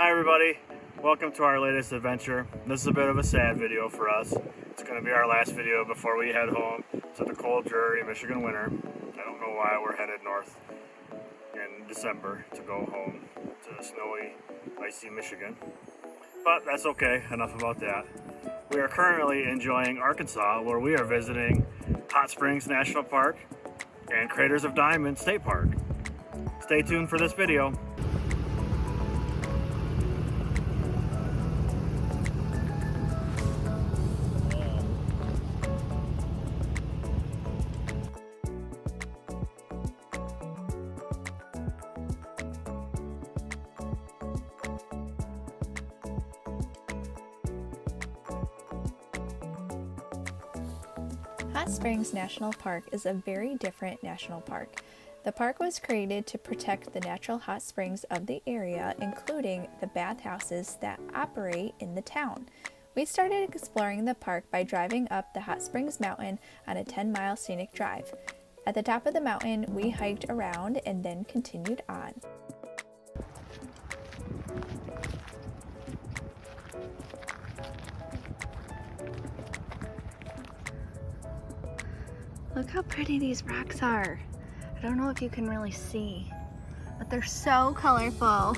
Hi everybody, welcome to our latest adventure. This is a bit of a sad video for us. It's going to be our last video before we head home to the cold, dreary Michigan winter. I don't know why we're headed north in December to go home to snowy, icy Michigan. But that's okay, enough about that. We are currently enjoying Arkansas, where we are visiting Hot Springs National Park and Craters of Diamond State Park. Stay tuned for this video. Hot Springs National Park is a very different national park. The park was created to protect the natural hot springs of the area, including the bathhouses that operate in the town. We started exploring the park by driving up the Hot Springs Mountain on a 10-mile scenic drive. At the top of the mountain, we hiked around and then continued on. Look how pretty these rocks are. I don't know if you can really see, but they're so colorful.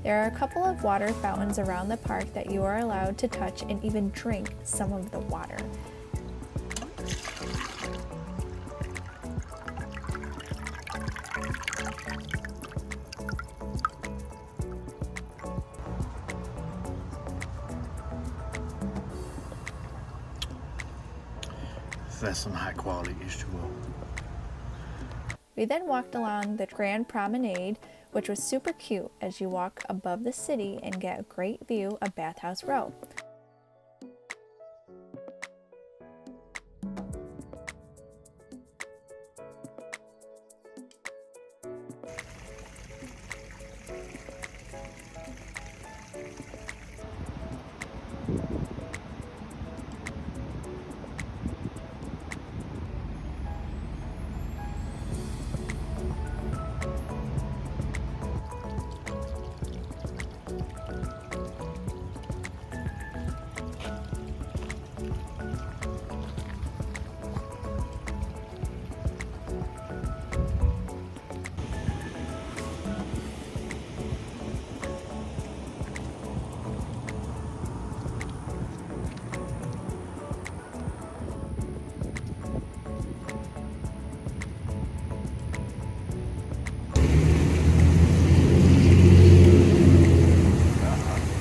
There are a couple of water fountains around the park that you are allowed to touch and even drink some of the water. That's some high quality H2O. We then walked along the Grand Promenade, which was super cute as you walk above the city and get a great view of Bathhouse Row.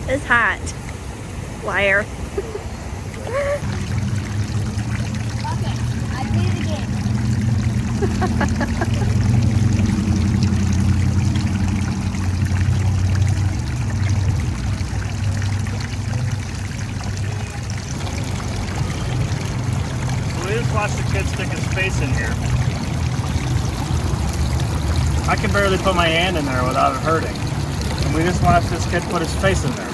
It's hot. Liar. Okay, I did it again. So we just watched the kid stick his face in here. I can barely put my hand in there without it hurting. And we just watched this kid put his face in there.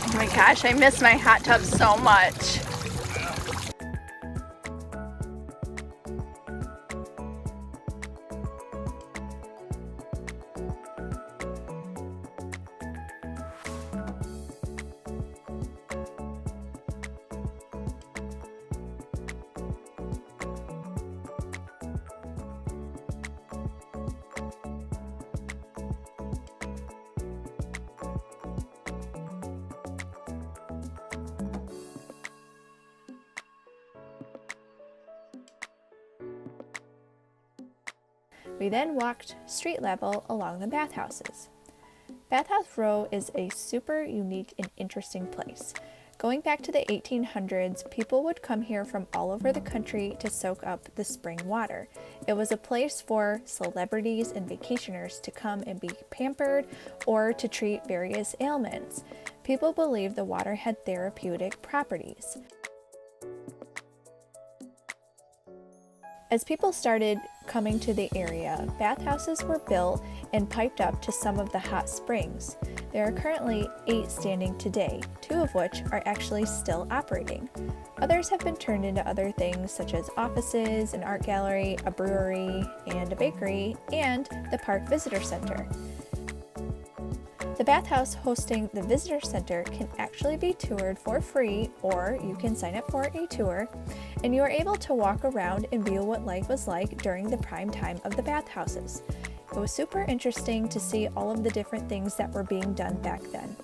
Oh my gosh, I miss my hot tub so much. We then walked street level along the bathhouses. Bathhouse Row is a super unique and interesting place. Going back to the 1800s, people would come here from all over the country to soak up the spring water. It was a place for celebrities and vacationers to come and be pampered or to treat various ailments. People believed the water had therapeutic properties. As people started coming to the area, bathhouses were built and piped up to some of the hot springs. There are currently 8 standing today, 2 of which are actually still operating. Others have been turned into other things such as offices, an art gallery, a brewery, and a bakery, and the Park Visitor Center. The bathhouse hosting the visitor center can actually be toured for free, or you can sign up for a tour, and you are able to walk around and view what life was like during the prime time of the bathhouses. It was super interesting to see all of the different things that were being done back then.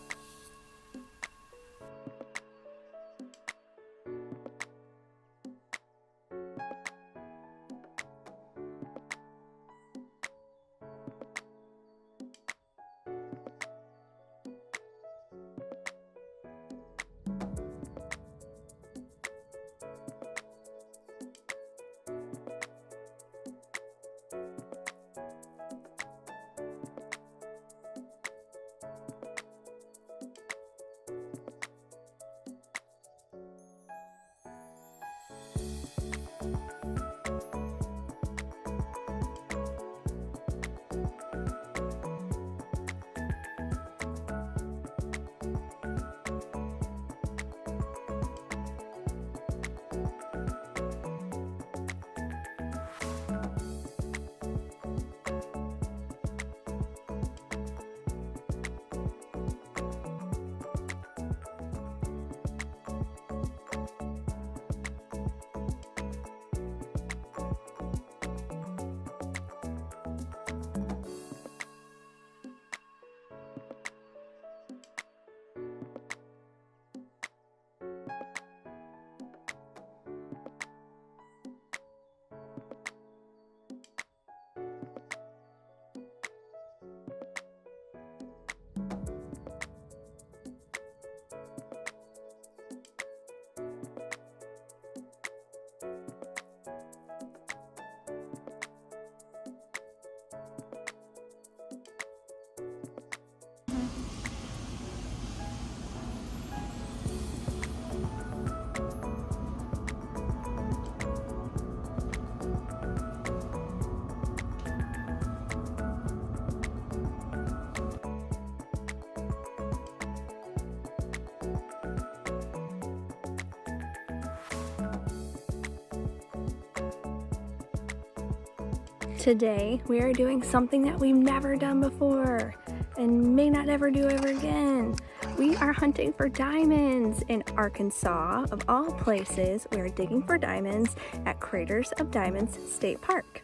Today, we are doing something that we've never done before and may not ever do ever again. We are hunting for diamonds in Arkansas. Of all places, we are digging for diamonds at Craters of Diamonds State Park.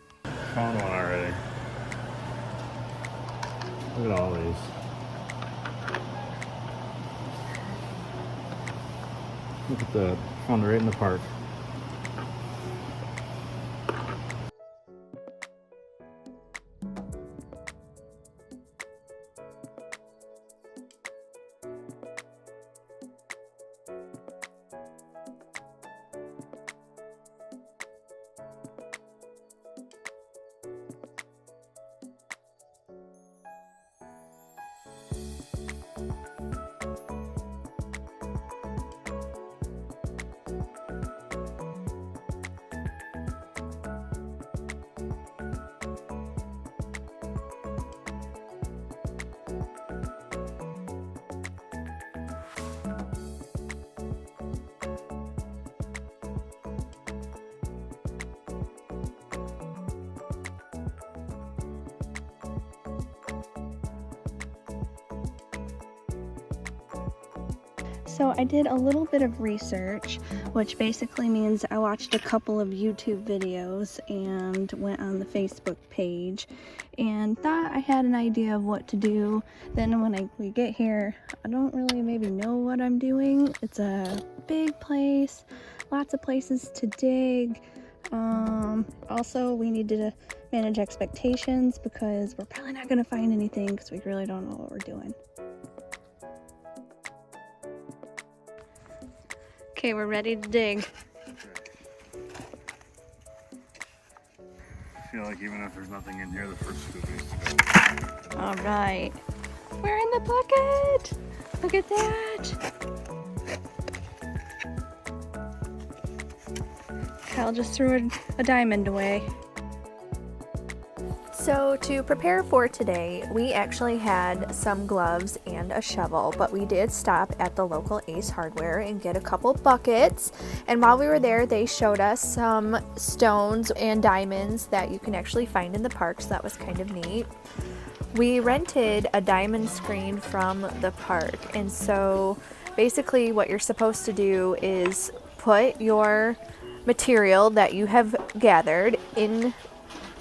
Found one already. Look at all these. Look at that. Found it right in the park. So I did a little bit of research, which basically means I watched a couple of YouTube videos and went on the Facebook page and thought I had an idea of what to do. Then when we get here, I don't really maybe know what I'm doing. It's a big place, lots of places to dig. Also, we need to manage expectations because we're probably not going to find anything because we really don't know what we're doing. Okay, we're ready to dig. I feel like even if there's nothing in here, the first scoop needs to go. All right. We're in the bucket. Look at that. Kyle just threw a diamond away. So to prepare for today, we actually had some gloves and a shovel, but we did stop at the local Ace Hardware and get a couple buckets. And while we were there, they showed us some stones and diamonds that you can actually find in the park, so that was kind of neat. We rented a diamond screen from the park, and so basically what you're supposed to do is put your material that you have gathered in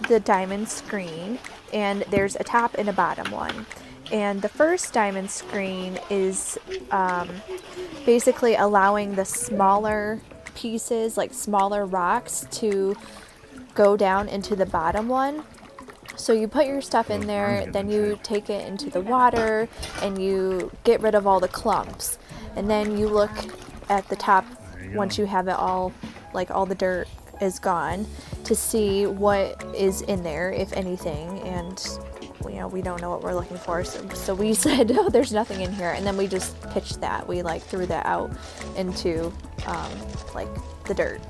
the diamond screen, and there's a top and a bottom one. And the first diamond screen is basically allowing the smaller pieces, like smaller rocks, to go down into the bottom one. So you put your stuff in there, then you take it into the water and you get rid of all the clumps. And then you look at the top once you have it all, like all the dirt is gone, to see what is in there, if anything. And you know, we don't know what we're looking for, so we said, oh, there's nothing in here, and then we just pitched that. We like threw that out into like the dirt.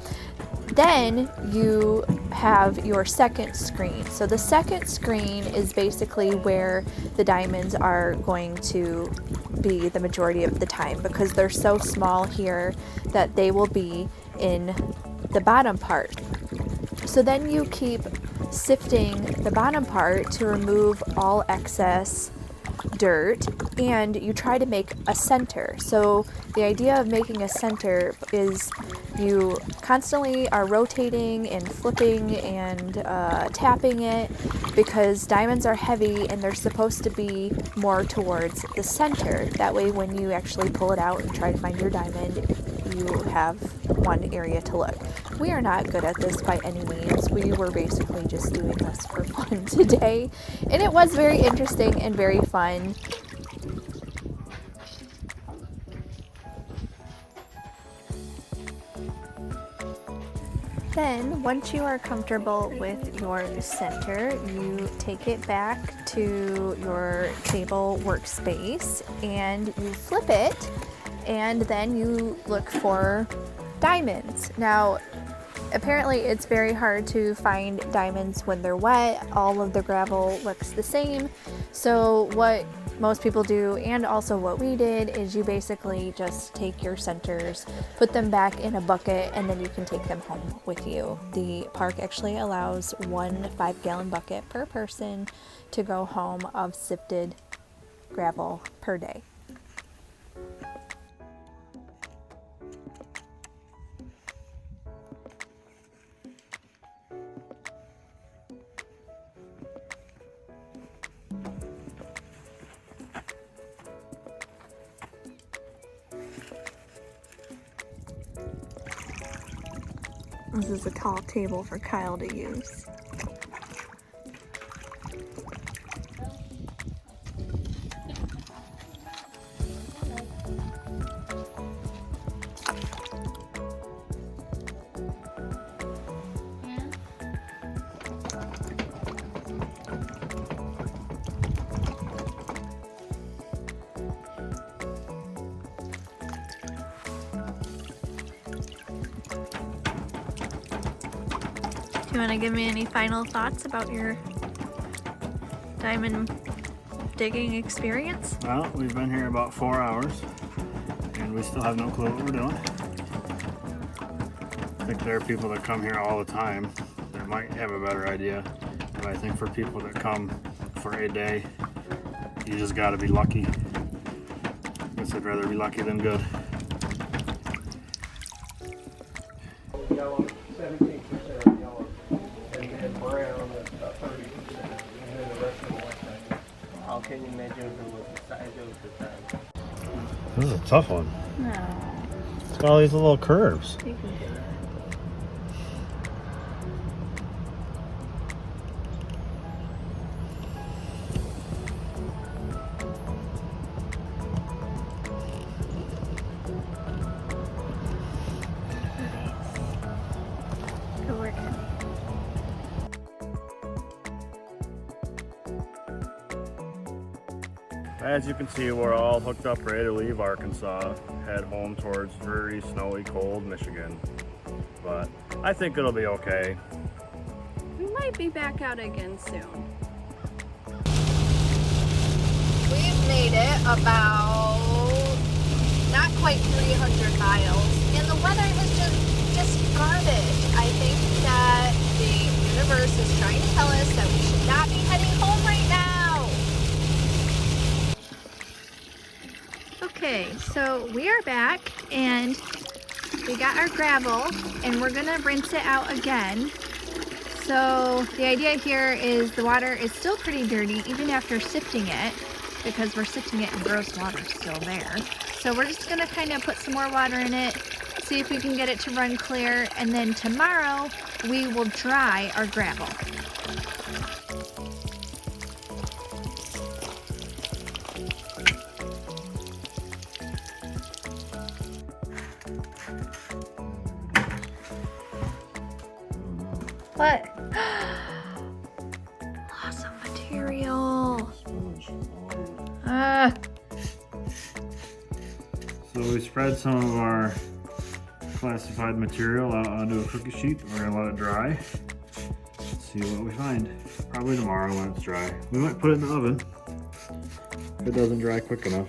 Then you have your second screen. So the second screen is basically where the diamonds are going to be the majority of the time, because they're so small here that they will be in the bottom part. So then you keep sifting the bottom part to remove all excess dirt, and you try to make a center. So the idea of making a center is you constantly are rotating and flipping and tapping it, because diamonds are heavy and they're supposed to be more towards the center. That way when you actually pull it out and try to find your diamond, you have one area to look. We are not good at this by any means. We were basically just doing this for fun today, and it was very interesting and very fun. Then, once you are comfortable with your center, you take it back to your table workspace and you flip it, and then you look for diamonds. Now, apparently it's very hard to find diamonds when they're wet. All of the gravel looks the same. So what most people do, and also what we did, is you basically just take your centers, put them back in a bucket, and then you can take them home with you. The park actually allows one 5-gallon bucket per person to go home of sifted gravel per day. This is a tall table for Kyle to use. Do you want to give me any final thoughts about your diamond digging experience? Well, we've been here about 4 hours and we still have no clue what we're doing. I think there are people that come here all the time that might have a better idea, but I think for people that come for a day, you just gotta be lucky. I guess I'd rather be lucky than good. Yellow, 17% yellow, and then brown is about 30%, and then the rest of the white. How can you measure the size of the diamond? This is a tough one. No. It's got all these little curves. You can do it. Good work. As you can see, we're all hooked up, ready to leave Arkansas, head home towards dreary, snowy, cold Michigan. But I think it'll be okay. We might be back out again soon. We've made it about not quite 300 miles, and the weather is just garbage. I think that the universe is trying to tell us that we should not be heading home right now. Okay, so we are back and we got our gravel and we're gonna rinse it out again. So the idea here is the water is still pretty dirty even after sifting it, because we're sifting it and gross water still there. So we're just gonna kind of put some more water in it, see if we can get it to run clear, and then tomorrow we will dry our gravel. What? Lots of material. So we spread some of our classified material out onto a cookie sheet. We're gonna let it dry. See what we find. Probably tomorrow when it's dry. We might put it in the oven if it doesn't dry quick enough.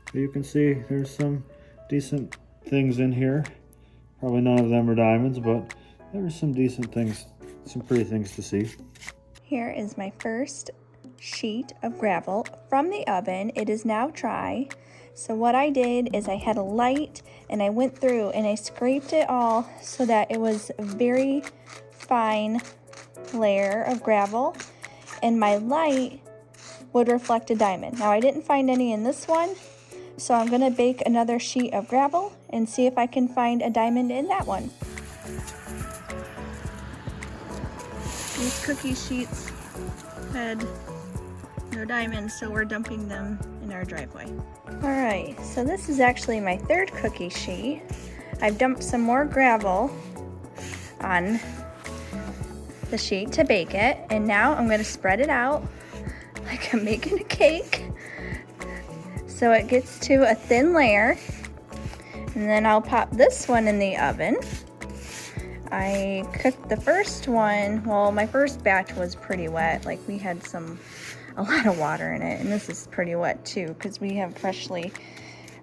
But you can see there's some decent things in here. Probably none of them are diamonds, but there's some decent things, some pretty things to see. Here is my first sheet of gravel from the oven. It is now dry. So what I did is I had a light and I went through and I scraped it all so that it was a very fine layer of gravel, and my light would reflect a diamond. Now I didn't find any in this one, so I'm gonna bake another sheet of gravel and see if I can find a diamond in that one. These cookie sheets had no diamonds, so we're dumping them in our driveway. All right, so this is actually my third cookie sheet. I've dumped some more gravel on the sheet to bake it, and now I'm gonna spread it out like I'm making a cake so it gets to a thin layer, and then I'll pop this one in the oven. I cooked the first one, well, my first batch was pretty wet, like we had a lot of water in it, and this is pretty wet too because we have freshly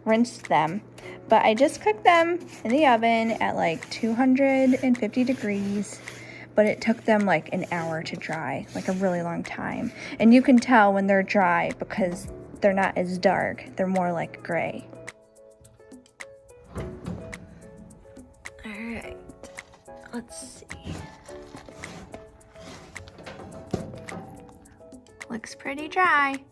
rinsed them. But I just cooked them in the oven at like 250 degrees, but it took them like an hour to dry, like a really long time. And you can tell when they're dry because they're not as dark, they're more like gray. All right, let's see. Looks pretty dry.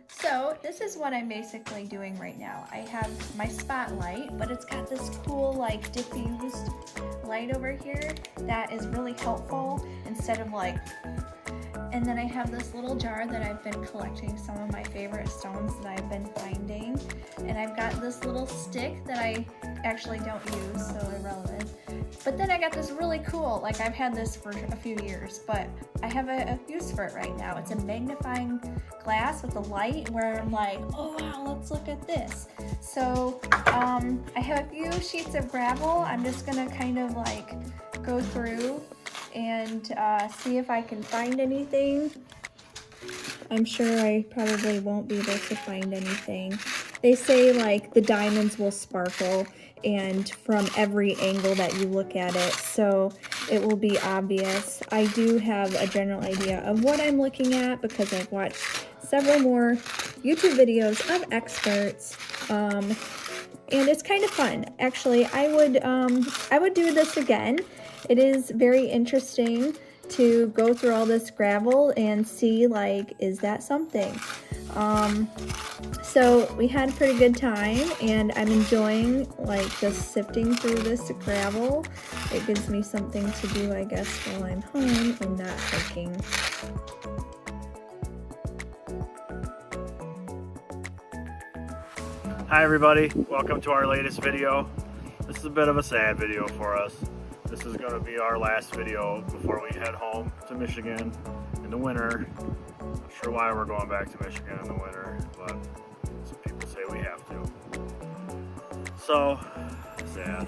So this is what I'm basically doing right now. I have my spotlight, but it's got this cool like diffused light over here that is really helpful instead of like, and then I have this little jar that I've been collecting some of my favorite stones that I've been finding, and I've got this little stick that I actually don't use, so irrelevant. But then I got this really cool, like I've had this for a few years, but I have a use for it right now. It's a magnifying glass with a light where I'm like, oh wow, let's look at this. So I have a few sheets of gravel. I'm just gonna kind of like go through and see if I can find anything. I'm sure I probably won't be able to find anything. They say like the diamonds will sparkle and from every angle that you look at it, so it will be obvious. I do have a general idea of what I'm looking at because I've watched several more YouTube videos of experts, and it's kind of fun. Actually, I would do this again. It is very interesting to go through all this gravel and see like, is that something? So we had a pretty good time, and I'm enjoying like just sifting through this gravel. It gives me something to do, I guess, while I'm home and not hiking. Hi everybody, welcome to our latest video. This is a bit of a sad video for us. This is going to be our last video before we head home to Michigan in the winter. Not sure why we're going back to Michigan in the winter, but some people say we have to. So, sad.